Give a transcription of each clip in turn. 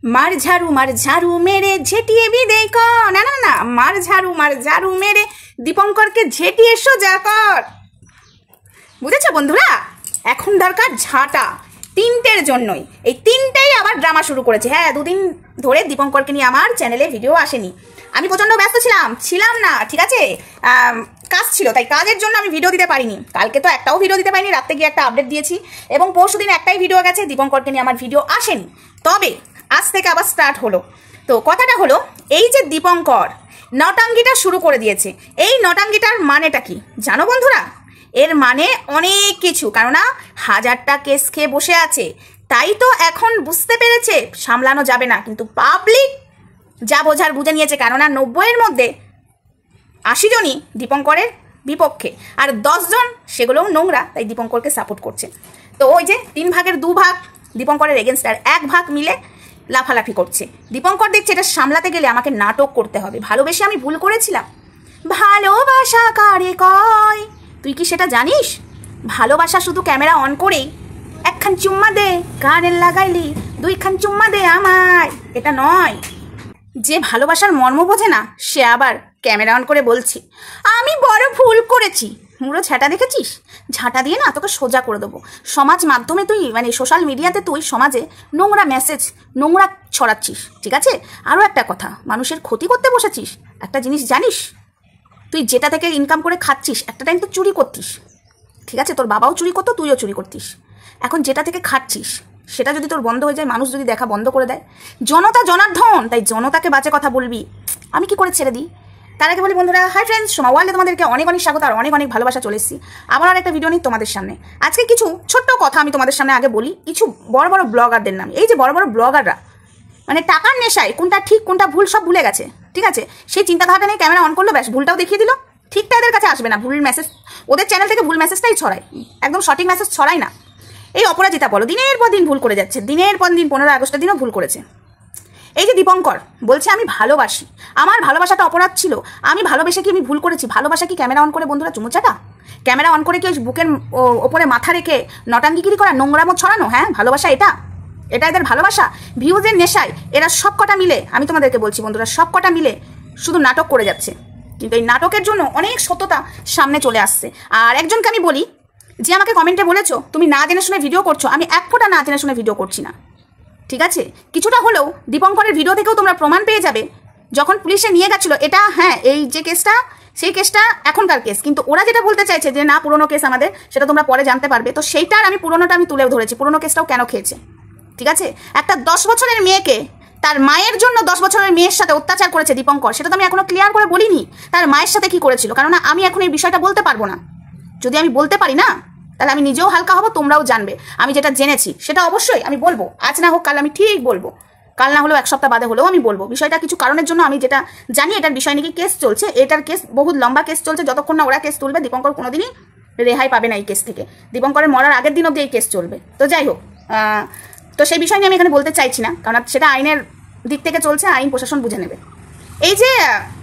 मार झाड़ू मेरे झेटिए भी देखो ना ना ना मार झाड़ू मेरे দীপঙ্করকে ঝেটিয়ে সোজা কর। বুঝেছো বন্ধুরা? এখন দরকার ঝাঁটা তিনটের জন্যই। এই তিনটেই আবার ড্রামা শুরু করেছে। হ্যাঁ, দুদিন ধরে দীপঙ্করকে নিয়ে আমার চ্যানেলে ভিডিও আসেনি। আমি প্রচণ্ড ব্যস্ত ছিলাম না, ঠিক আছে, কাজ ছিল, তাই কাজের জন্য আমি ভিডিও দিতে পারিনি। কালকে তো একটাও ভিডিও দিতে পারিনি, রাতে গিয়ে একটা আপডেট দিয়েছি, এবং পরশুদিন একটাই ভিডিও গেছে, দীপঙ্করকে নিয়ে আমার ভিডিও আসেনি। তবে আজ থেকে আবার স্টার্ট হলো। তো কথাটা হলো এই যে দীপঙ্কর নটাঙ্গিটা শুরু করে দিয়েছে, এই নটাঙ্গিটার মানেটা কি জানো বন্ধুরা? এর মানে অনেক কিছু, কেননা হাজারটা কেস খেয়ে বসে আছে, তাই তো এখন বুঝতে পেরেছে সামলানো যাবে না। কিন্তু পাবলিক যা বোঝার বুঝে নিয়েছে, কেননা 90-এর মধ্যে 80 জনই দীপঙ্করের বিপক্ষে, আর 10 জন সেগুলোও নোংরা, তাই দীপঙ্করকে সাপোর্ট করছে। তো ওই যে 3 ভাগের 2 ভাগ দীপঙ্করের এগেনস্ট, আর 1 ভাগ মিলে লাফালাফি করছে। দীপঙ্কর দেখছে এটা সামলাতে গেলে আমাকে নাটক করতে হবে। ভালোবেসে আমি ভুল করেছিলাম। ভালোবাসা কারে কয় তুই কি সেটা জানিস? ভালোবাসা শুধু ক্যামেরা অন করেই একখান চুম্মা দে, গানে লাগাইলি 2খান চুম্মা দে আমায়, এটা নয়। যে ভালোবাসার মর্ম বোঝে না, সে আবার ক্যামেরা অন করে বলছি আমি বড় ভুল করেছি। মুড়ো ঝাঁটা দেখেছিস? ঝাঁটা দিয়ে না তোকে সোজা করে দেবো। সমাজ মাধ্যমে তুই মানে সোশ্যাল মিডিয়াতে তুই সমাজে নোংরা মেসেজ নোংরা ছড়াচ্ছিস, ঠিক আছে? আরও একটা কথা, মানুষের ক্ষতি করতে বসেছিস। একটা জিনিস জানিস, তুই যেটা থেকে ইনকাম করে খাচ্ছিস, একটা টাইম তো চুরি করতিস, ঠিক আছে? তোর বাবাও চুরি করতো, তুইও চুরি করতিস। এখন যেটা থেকে খাচ্ছিস সেটা যদি তোর বন্ধ হয়ে যায়, মানুষ যদি দেখা বন্ধ করে দেয়, জনতা জনার্দন, তাই জনতাকে বাজে কথা বলবি আমি কি করে ছেড়ে দিই? তার আগে বলি বন্ধুরা, হাই ফ্রেন্ডস, সোমা ওয়ার্ল্ডে তোমাদেরকে অনেক অনেক স্বাগত আর অনেক অনেক ভালোবাসা চলে এসেছি আবার আর একটা ভিডিও নিয়ে তোমাদের সামনে। আজকে কিছু ছোট্ট কথা আমি তোমাদের সামনে আগে বলি, কিছু বড় বড় ব্লগারদের নাম। এই যে বড় বড় ব্লগাররা মানে টাকার নেশায় কোনটা ঠিক কোনটা ভুল সব ভুলে গেছে, ঠিক আছে? সেই চিন্তাধারাটা নিয়ে ক্যামেরা অন করলো, ব্যাস ভুলটাও দেখিয়ে দিল। ঠিকটা এদের কাছে আসবে না, ভুল মেসেজ ওদের চ্যানেল থেকে ভুল মেসেজটাই ছড়ায়, একদম সঠিক মেসেজ ছড়ায় না। এই অপরাজিতা বলো, দিনের পর দিন ভুল করে যাচ্ছে, দিনের পর দিন 15 আগস্টের দিনও ভুল করেছে। এই যে দীপঙ্কর বলছে আমি ভালোবাসি, আমার ভালোবাসাটা অপরাধ ছিল, আমি ভালোবেসে কি আমি ভুল করেছি? ভালোবাসা কি ক্যামেরা অন করে বন্ধুরা চুমুচাটা? ক্যামেরা অন করে কি ওই বুকের ওপরে মাথা রেখে নটাঙ্গিগিরি করা, নোংরামো ছড়ানো? হ্যাঁ, ভালোবাসা এটা এদের ভালোবাসা? ভিউজের নেশায় এরা সব কটা মিলে, আমি তোমাদেরকে বলছি বন্ধুরা, সব কটা মিলে শুধু নাটক করে যাচ্ছে। কিন্তু এই নাটকের জন্য অনেক সত্যতা সামনে চলে আসছে। আর একজনকে আমি বলি, যে আমাকে কমেন্টে বলেছো তুমি না জেনে শুনে ভিডিও করছো, আমি এক ফোঁটা না জেনে শুনে ভিডিও করছি না, ঠিক আছে? কিছুটা হলেও দীপঙ্করের ভিডিও থেকেও তোমরা প্রমাণ পেয়ে যাবে যখন পুলিশে নিয়ে গেছিলো। এটা হ্যাঁ, এই যে কেসটা, সেই কেসটা এখনকার কেস, কিন্তু ওরা যেটা বলতে চাইছে যে না পুরোনো কেস আমাদের, সেটা তোমরা পরে জানতে পারবে। তো সেইটার আমি পুরোনোটা আমি তুলেও ধরেছি, পুরোনো কেসটাও কেন খেয়েছে, ঠিক আছে? একটা 10 বছরের মেয়েকে তার মায়ের জন্য 10 বছরের মেয়ের সাথে অত্যাচার করেছে দীপঙ্কর, সেটা তো আমি এখনো ক্লিয়ার করে বলিনি তার মায়ের সাথে কি করেছিল, কারণ আমি এখন এই বিষয়টা বলতে পারবো না। যদি আমি বলতে পারি না, তাহলে আমি নিজেও হালকা হব, তোমরাও জানবে। আমি যেটা জেনেছি সেটা অবশ্যই আমি বলবো, আজ না হোক কাল আমি ঠিক বলবো, কাল না হলেও 1 সপ্তাহ বাদে হলেও আমি বলবো। বিষয়টা কিছু কারণের জন্য আমি যেটা জানি, এটার বিষয় নাকি কেস চলছে, এটার কেস বহুত লম্বা কেস চলছে, যতক্ষণ না ওরা কেস তুলবে দীপঙ্কর কোনোদিনই রেহাই পাবে না এই কেস থেকে। দীপঙ্করের মরার আগের দিন অবধি এই কেস চলবে। তো যাই হোক, তো সেই বিষয় নিয়ে আমি এখানে বলতে চাইছি না, কারণ সেটা আইনের দিক থেকে চলছে, আইন প্রশাসন বুঝে নেবে। এই যে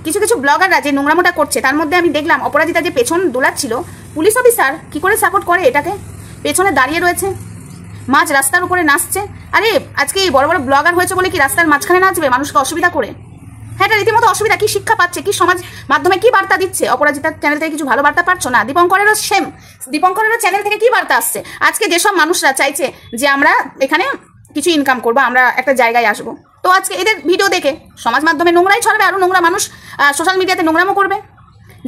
কিছু কিছু ব্লগাররা যে নোংরামোটা করছে, তার মধ্যে আমি দেখলাম অপরাজিতা যে পেছন দোলাচ্ছিল, পুলিশ অফিসার কি করে সাপোর্ট করে এটাকে, পেছনে দাঁড়িয়ে রয়েছে, মাঝ রাস্তার উপরে নাচছে। আরে আজকে এই বড় বড় ব্লগার হয়েছে বলে কি রাস্তার মাঝখানে নাচবে মানুষকে অসুবিধা করে? হ্যাঁ, এটা রীতিমতো অসুবিধা। কি শিক্ষা পাচ্ছে, কি সমাজ মাধ্যমে কি বার্তা দিচ্ছে? অপরাজিতার চ্যানেল থেকে কিছু ভালো বার্তা পাচ্ছ না? দীপঙ্করেরও সেম, দীপঙ্করেরও চ্যানেল থেকে কি বার্তা আসছে? আজকে যেসব মানুষরা চাইছে যে আমরা এখানে কিছু ইনকাম করবো, আমরা একটা জায়গায় আসবো, তো আজকে এদের ভিডিও দেখে সমাজ মাধ্যমে নোংরাই ছড়াবে, আরও নোংরা মানুষ সোশ্যাল মিডিয়াতে নোংরামো করবে।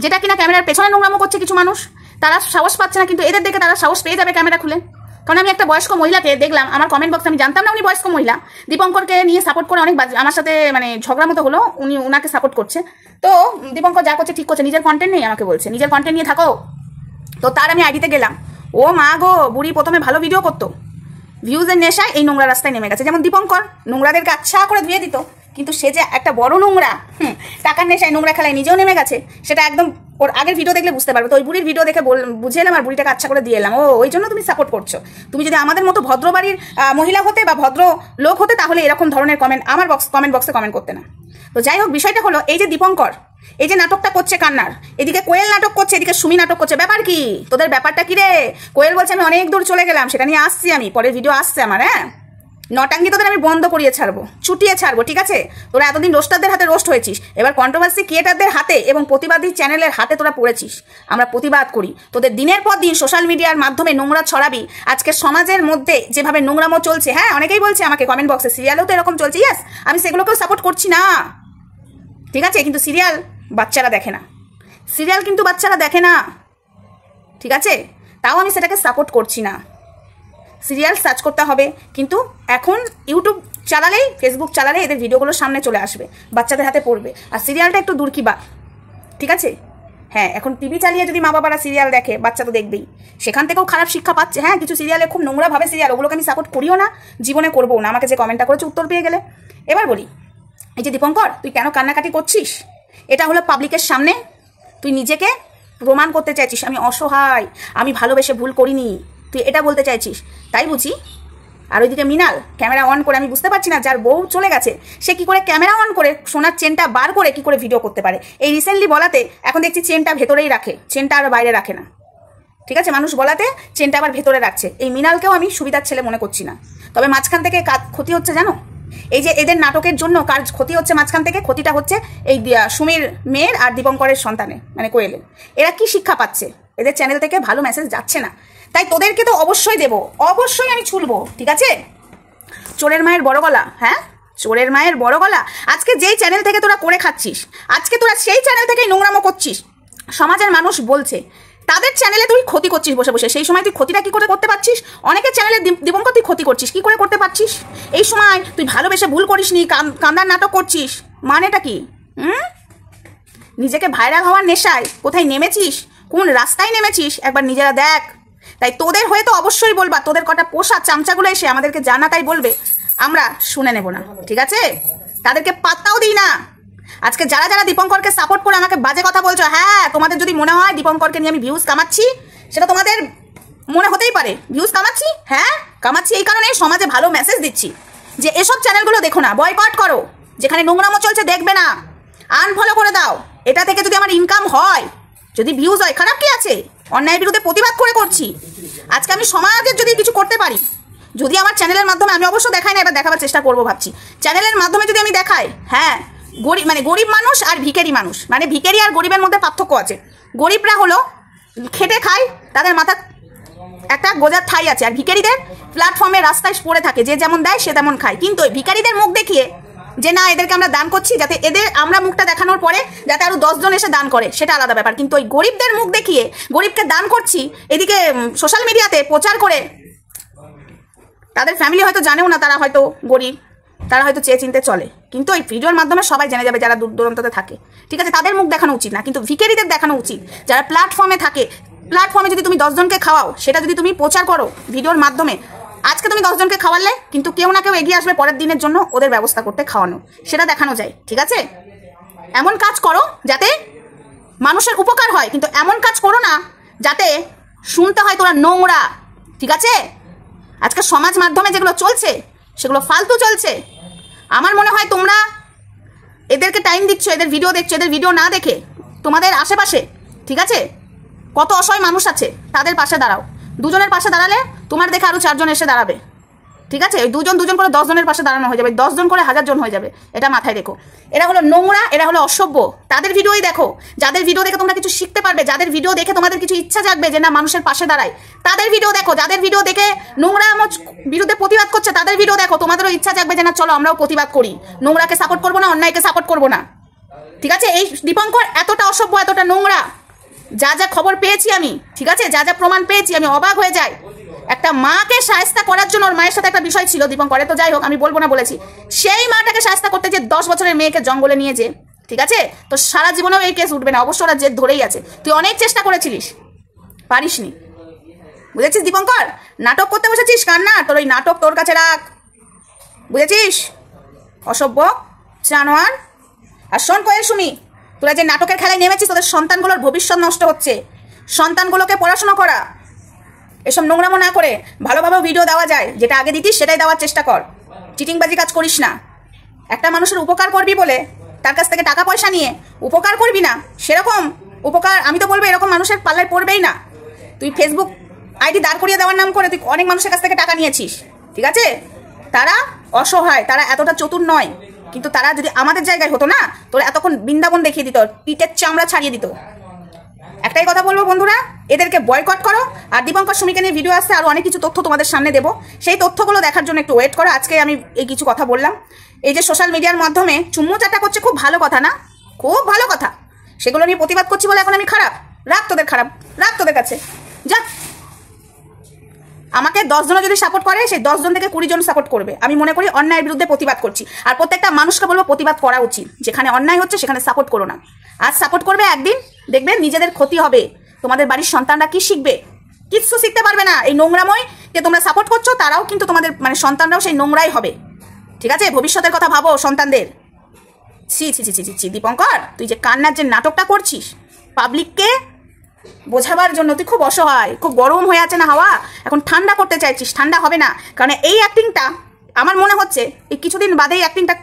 যেটা কিনা ক্যামেরার পেছনে নোংরামো করছে কিছু মানুষ, তারা সাহস পাচ্ছে না, কিন্তু এদের দেখে তারা সাহস পেয়ে যাবে ক্যামেরা খুলে। কারণ আমি একটা বয়স্ক মহিলাকে দেখলাম আমার কমেন্ট বক্সে, আমি জানতাম না উনি বয়স্ক মহিলা, দীপঙ্করকে নিয়ে সাপোর্ট করে অনেক আমার সাথে মানে ঝগড়া মতো হলো, উনি ওনাকে সাপোর্ট করছে। তো দীপঙ্কর যা করছে ঠিক করছে, নিজের কন্টেন্ট নেই, আমাকে বলছে নিজের কন্টেন্ট নিয়ে থাকো। তো তার আমি আইডিতে গেলাম, ও মা গো, বুড়ি প্রথমে ভালো ভিডিও করতো, ভিউজের নেশায় এই নোংরা রাস্তায় নেমে গেছে। যেমন দীপঙ্কর নোংরাদেরকে আচ্ছা করে ধুয়ে দিত, কিন্তু সে যে একটা বড় নোংরা, টাকার নেশায় নোংরা খেলায় নিজেও নেমে গেছে, সেটা একদম ওর আগের ভিডিও দেখলে বুঝতে পারবে। তো ওই বুড়ির ভিডিও দেখে বুঝে এলাম, আর বুড়িটাকে আচ্ছা করে দিয়ে এলাম, ও ওই জন্য তুমি সাপোর্ট করছো। তুমি যদি আমাদের মতো ভদ্র বাড়ির মহিলা হতে বা ভদ্র লোক হতে, তাহলে এরকম ধরনের কমেন্ট আমার কমেন্ট বক্সে কমেন্ট করতে না। তো যাই হোক, বিষয়টা হলো এই যে দীপঙ্কর এই যে নাটকটা করছে কান্নার, এদিকে কোয়েল নাটক করছে, এদিকে সুমি নাটক করছে, ব্যাপার কি তোদের? ব্যাপারটা কি রে? কোয়েল বলছে আমি অনেক দূর চলে গেলাম, সেটা নিয়ে আসছি আমি, পরের ভিডিও আসছে আমার। হ্যাঁ, নটাঙ্গি তোদের আমি বন্ধ করিয়ে ছাড়বো, চুটিয়ে ছাড়বো, ঠিক আছে? তোরা এতদিন রোস্টারদের হাতে রোস্ট হয়েছিস, এবার কন্ট্রোভার্সি ক্রিয়েটারদের হাতে এবং প্রতিবাদী চ্যানেলের হাতে তোরা পড়েছিস। আমরা প্রতিবাদ করি, তোদের দিনের পর দিন সোশ্যাল মিডিয়ার মাধ্যমে নোংরা ছড়াবি। আজকে সমাজের মধ্যে যেভাবে নোংরামো চলছে, হ্যাঁ অনেকেই বলছে আমাকে কমেন্ট বক্সে, সিরিয়ালেও তো এরকম চলছে। ইয়াস, আমি সেগুলোকেও সাপোর্ট করছি না, ঠিক আছে? কিন্তু সিরিয়াল বাচ্চারা দেখে না, সিরিয়াল কিন্তু বাচ্চারা দেখে না, ঠিক আছে? তাও আমি সেটাকে সাপোর্ট করছি না। সিরিয়াল সার্চ করতে হবে, কিন্তু এখন ইউটিউব চালালেই, ফেসবুক চালালে এদের ভিডিওগুলো সামনে চলে আসবে, বাচ্চাদের হাতে পড়বে। আর সিরিয়ালটা একটু দূর কি বা, ঠিক আছে? হ্যাঁ, এখন টিভি চালিয়ে যদি মা বাবারা সিরিয়াল দেখে, বাচ্চা তো দেখবেই, সেখান থেকেও খারাপ শিক্ষা পাচ্ছে। হ্যাঁ, কিছু সিরিয়ালে খুব নোংরাভাবে সিরিয়াল, ওগুলোকে আমি সাপোর্ট করিও না, জীবনে করবো না। আমাকে যে কমেন্টটা করেছে উত্তর পেয়ে গেলে। এবার বলি, এই যে দীপঙ্কর, তুই কেন কান্নাকাটি করছিস? এটা হলো পাবলিকের সামনে তুই নিজেকে প্রমাণ করতে চাইছিস, আমি অসহায়, আমি ভালোবেসে ভুল করিনি, তুই এটা বলতে চাইছিস, তাই বুঝি? আর ওইদিকে মিনাল ক্যামেরা অন করে, আমি বুঝতে পারছি না, যার বউ চলে গেছে সে কি করে ক্যামেরা অন করে সোনার চেনটা বার করে কি করে ভিডিও করতে পারে? এই রিসেন্টলি বলাতে এখন দেখছি চেনটা ভেতরেই রাখে, চেনটা আর বাইরে রাখে না, ঠিক আছে? মানুষ বলাতে চেনটা আবার ভেতরে রাখছে। এই মিনালকেও আমি সুবিধার ছেলে মনে করছি না, তবে মাঝখান থেকে ক্ষতি হচ্ছে জানো? এই যে এদের নাটকের জন্য কার ক্ষতি হচ্ছে মাঝখান থেকে? ক্ষতিটা হচ্ছে এই সুমির মেয়ের আর দীপঙ্করের সন্তানের, মানে কোয়েলের। এরা কি শিক্ষা পাচ্ছে? এদের চ্যানেল থেকে ভালো মেসেজ যাচ্ছে না, তাই তোদেরকে তো অবশ্যই দেবো, অবশ্যই আমি ছুলবো, ঠিক আছে? চোরের মায়ের বড় গলা, হ্যাঁ চোরের মায়ের বড় গলা। আজকে যেই চ্যানেল থেকে তোরা করে খাচ্ছিস, আজকে তোরা সেই চ্যানেল থেকেই নোংরামো করছিস, সমাজের মানুষ বলছে, তাদের চ্যানেলে তুই ক্ষতি করছিস বসে বসে। সেই সময় তুই ক্ষতিটা কি করে করতে পারছিস? অনেকের চ্যানেলে দীপঙ্কর তুই ক্ষতি করছিস, কি করে করতে পারছিস? এই সময় তুই ভালোবেসে ভুল করিস নি, কান্দার নাটক করছিস, মানেটা কি? নিজেকে ভাইরাল হওয়ার নেশায় কোথায় নেমেছিস, কোন রাস্তায় নেমেছিস একবার নিজেরা দেখ। তাই তোদের হয়ে তো অবশ্যই বলবা, তোদের কটা পোষা চামচাগুলো এসে আমাদেরকে জানাটাই বলবে, আমরা শুনে নেব না, ঠিক আছে? তাদেরকে পাত্তাও দিই না। আজকে যারা যারা দীপঙ্করকে সাপোর্ট করে আমাকে বাজে কথা বলছো, হ্যাঁ তোমাদের যদি মনে হয় দীপঙ্করকে নিয়ে আমি ভিউজ কামাচ্ছি, সেটা তোমাদের মনে হতেই পারে। ভিউজ কামাচ্ছি, হ্যাঁ কামাচ্ছি, এই কারণে সমাজে ভালো মেসেজ দিচ্ছি যে এসব চ্যানেলগুলো দেখো না, বয়কট করো, যেখানে নোংরামো চলছে দেখবে না, আনফলো করে দাও। এটা থেকে যদি আমার ইনকাম হয়, যদি ভিউজ হয়, খারাপ কি আছে? অন্যায়ের বিরুদ্ধে প্রতিবাদ করে করছি। আজকে আমি সমাজের যদি কিছু করতে পারি, যদি আমার চ্যানেলের মাধ্যমে, আমি অবশ্য দেখাই না, এবার দেখাবার চেষ্টা করবো ভাবছি, চ্যানেলের মাধ্যমে যদি আমি দেখাই, হ্যাঁ গরিব মানে গরিব মানুষ আর ভিখারি মানুষ, মানে ভিখারি আর গরিবের মধ্যে পার্থক্য আছে। গরিবরা হলো খেটে খায়, তাদের মাথা একটা গোজার ঠাই আছে, আর ভিখারিদের প্ল্যাটফর্মে রাস্তায় পড়ে থাকে, যে যেমন দেয় সে তেমন খায়। কিন্তু ওই ভিখারিদের মুখ দেখিয়ে যে না এদেরকে আমরা দান করছি, যাতে এদের আমরা মুখটা দেখানোর পরে যাতে আরো 10 জন এসে দান করে, সেটা আলাদা ব্যাপার। কিন্তু ওই গরিবদের মুখ দেখিয়ে গরিবকে দান করছি, এদিকে সোশ্যাল মিডিয়াতে প্রচার করে, তাদের ফ্যামিলি হয়তো জানেও না তারা হয়তো গরিব, তারা হয়তো চেয়ে চিনতে চলে, কিন্তু ওই ভিডিওর মাধ্যমে সবাই জেনে যাবে যারা দূর দূরান্তে থাকে, ঠিক আছে? তাদের মুখ দেখানো উচিত না, কিন্তু ভিখারিদের দেখানো উচিত, যারা প্ল্যাটফর্মে থাকে। প্ল্যাটফর্মে যদি তুমি 10 জনকে খাওয়াও, সেটা যদি তুমি প্রচার করো ভিডিওর মাধ্যমে, আজকে তুমি 10 জনকে খাওয়ালে, কিন্তু কেউ না কেউ এগিয়ে আসবে পরের দিনের জন্য ওদের ব্যবস্থা করতে, খাওয়ানো, সেটা দেখানো যায়, ঠিক আছে? এমন কাজ করো যাতে মানুষের উপকার হয়, কিন্তু এমন কাজ করো না যাতে শুনতে হয় তোরা নোংরা, ঠিক আছে? আজকে সমাজ মাধ্যমে যেগুলো চলছে সেগুলো ফালতু চলছে। আমার মনে হয় তোমরা এদেরকে টাইম দিচ্ছ, এদের ভিডিও দেখছো, এদের ভিডিও না দেখে তোমাদের আশেপাশে, ঠিক আছে, কত অসহায় মানুষ আছে, তাদের পাশে দাঁড়াও। 2 জনের পাশে দাঁড়ালে তোমার দেখে আরো 4 জন এসে দাঁড়াবে, ঠিক আছে? ওই 2 জন করে 10 জনের পাশে দাঁড়ানো হয়ে যাবে, 10 জন করে 1000 জন হয়ে যাবে, এটা মাথায় রেখো। এরা হলো নোংরা, এরা হলো অসভ্য। তাদের ভিডিওই দেখো, যাদের ভিডিও দেখে তোমরা কিছু শিখতে পারবে, যাদের ভিডিও দেখে তোমাদের কিছু ইচ্ছা জাগবে যে না মানুষের পাশে দাঁড়ায়, তাদের ভিডিও দেখো। যাদের ভিডিও দেখে নোংরা বিরুদ্ধে প্রতিবাদ করছে, তাদের ভিডিও দেখো, তোমাদেরও ইচ্ছা জাগবে যে না চলো আমরাও প্রতিবাদ করি, নোংরাকে সাপোর্ট করবো না, অন্যায়কে সাপোর্ট করবো না, ঠিক আছে? এই দীপঙ্কর এতটা অসভ্য, এতটা নোংরা, যা যা খবর পেয়েছি আমি, ঠিক আছে, যা যা প্রমাণ পেয়েছি, আমি অবাক হয়ে যাই। একটা মাকে শায়েস্তা করার জন্য, ওর মায়ের সাথে একটা বিষয় ছিল দীপঙ্করের, তো যাই হোক আমি বলবো না বলেছি, সেই মাটাকে শায়েস্তা করতে যে 10 বছরের মেয়েকে জঙ্গলে নিয়ে যে, ঠিক আছে, তো সারা জীবনেও এই কেস উঠবে না, অবশ্য ওরা জেদ ধরেই আছে। তুই অনেক চেষ্টা করেছিলিস, পারিসনি, বুঝেছিস? দীপঙ্কর নাটক করতে বসেছিস, কান্না, তোর ওই নাটক তোর কাছে রাখ, বুঝেছিস? অসভ্য জানোয়ার। আর শোন কোয়েল সুমি, তোরা যে নাটকের খেলায় নেমেছিস, তোদের সন্তানগুলোর ভবিষ্যৎ নষ্ট হচ্ছে, সন্তানগুলোকে পড়াশোনা করা, এসব নোংরামো না করে ভালোভাবে ভিডিও দেওয়া যায়, যেটা আগে দিতিস সেটাই দেওয়ার চেষ্টা কর, চিটিংবাজি কাজ করিস না। একটা মানুষের উপকার করবি বলে তার কাছ থেকে টাকা পয়সা নিয়ে উপকার করবি না, সেরকম উপকার আমি তো বলবো এরকম মানুষের পাল্লায় পড়বেই না। তুই ফেসবুক আইডি দাঁড় করিয়ে দেওয়ার নাম করে তুই অনেক মানুষের কাছ থেকে টাকা নিয়েছিস, ঠিক আছে? তারা অসহায়, তারা এতটা চতুর নয়, কিন্তু তারা যদি আমাদের জায়গায় হতো না, তোরা এতক্ষণ বৃন্দাবন দেখিয়ে দিত, পিঠের চামড়া ছাড়িয়ে দিত। একটাই কথা বলবো বন্ধুরা, এদেরকে বয়কট করো। আর দীপঙ্কর সুমিকে নিয়ে ভিডিও আসছে, আরও অনেক কিছু তথ্য তোমাদের সামনে দেবো, সেই তথ্যগুলো দেখার জন্য একটু ওয়েট করো। আজকে আমি এই কিছু কথা বললাম। এই যে সোশ্যাল মিডিয়ার মাধ্যমে চুম্মু চাটা করছে, খুব ভালো কথা না? খুব ভালো কথা। সেগুলো নিয়ে প্রতিবাদ করছি বলে এখন আমি খারাপ? রাখ তোদের খারাপ, রাখ তোদের কাছে যা। আমাকে 10 জন যদি সাপোর্ট করে, সেই 10 জন থেকে 20 জন সাপোর্ট করবে। আমি মনে করি অন্যায়ের বিরুদ্ধে প্রতিবাদ করছি। আর প্রত্যেকটা মানুষকে বলবো প্রতিবাদ করা উচিত। যেখানে অন্যায় হচ্ছে সেখানে সাপোর্ট করো না। আজ সাপোর্ট করবে, একদিন দেখবেন নিজেদের ক্ষতি হবে। তোমাদের বাড়ির সন্তানরা কি শিখবে? কিচ্ছু শিখতে পারবে না। এই নোংরাময় যে তোমরা সাপোর্ট করছো, তারাও কিন্তু তোমাদের মানে সন্তানরাও সেই নোংরাই হবে। ঠিক আছে, ভবিষ্যতের কথা ভাবো সন্তানদের। ছি ছি ছি ছি ছি দীপঙ্কর, তুই যে কান্নার যে নাটকটা করছিস পাবলিককে বোঝাবার জন্য, তুই খুব অসহায়, খুব গরম হয়ে আছে না হাওয়া, এখন ঠান্ডা করতে চাইছিস, ঠান্ডা হবে না। কারণ এই অ্যাক্টিংটা আমার মনে হচ্ছে এই কিছুদিন বাদে এই অ্যাক্টিংটা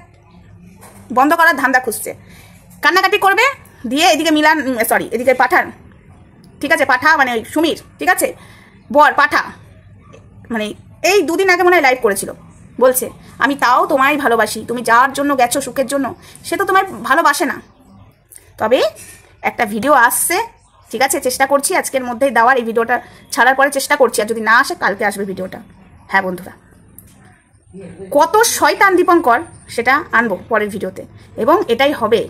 বন্ধ করার ধান্দা খুঁজছে। কান্নাকাটি করবে, দিয়ে এদিকে মিলান, সরি এদিকে পাঠান, ঠিক আছে, পাঠা মানে ওই সুমির, ঠিক আছে, বর পাঠা, মানে এই 2 দিন আগে মনে হয় লাইভ করেছিল, বলছে আমি তাও তোমায় ভালোবাসি, তুমি যার জন্য গেছো সুখের জন্য, সে তো তোমায় ভালোবাসে না। তবে একটা ভিডিও আসছে, ঠিক আছে, চেষ্টা করছি আজকের মধ্যেই দেওয়ার। এই ভিডিওটা ছাড়ার পরে চেষ্টা করছি, আর যদি না আসে কালকে আসবে ভিডিওটা। হ্যাঁ বন্ধুরা, কত শয়তান দীপঙ্কর সেটা আনবো পরের ভিডিওতে, এবং এটাই হবে।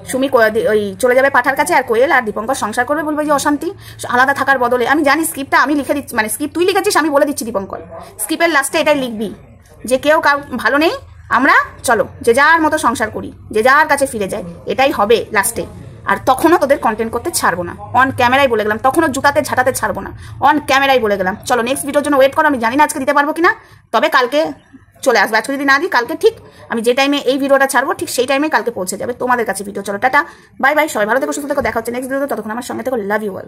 সুমি ওই চলে যাবে পাঠার কাছে, আর কোয়েল আর দীপঙ্কর সংসার করবে, বলবে যে অশান্তি আলাদা থাকার বদলে। আমি জানি স্ক্রিপ্টটা আমি লিখে দিচ্ছি, মানে স্ক্রিপ্ট তুই লিখেছিস, আমি বলে দিচ্ছি দীপঙ্কর, স্ক্রিপ্টের লাস্টে এটাই লিখবি যে কেউ কাউ ভালো নেই, আমরা চলো যে যার মতো সংসার করি, যে যার কাছে ফিরে যায়, এটাই হবে লাস্টে। আর তখনও তোদের কন্টেন্ট করতে ছাড়বো না, অন ক্যামেরাই বলে গেলাম, তখনও জুতাতে ঝাঁটাতে ছাড়বো না, অন ক্যামেরাই বলে গেলাম। চলো নেক্সট ভিডিওর জন্য ওয়েট করো। আমি জানি না আজকে দিতে পারবো কিনা, তবে কালকে চলে আসবে। আজকে যদি না দিই, কালকে ঠিক আমি যে টাইমে এই ভিডিওটা ছাড়বো ঠিক সেই টাইমে কালকে পৌঁছে যাবে তোমাদের কাছে ভিডিও। চলো টাটা, বাই বাই, সবাই ভালো থেকো, সুস্থ থেকো, দেখা হচ্ছে নেক্সট ভিডিওতে। ততক্ষণ আমার সঙ্গে থেকো, লাভ ইউ অল।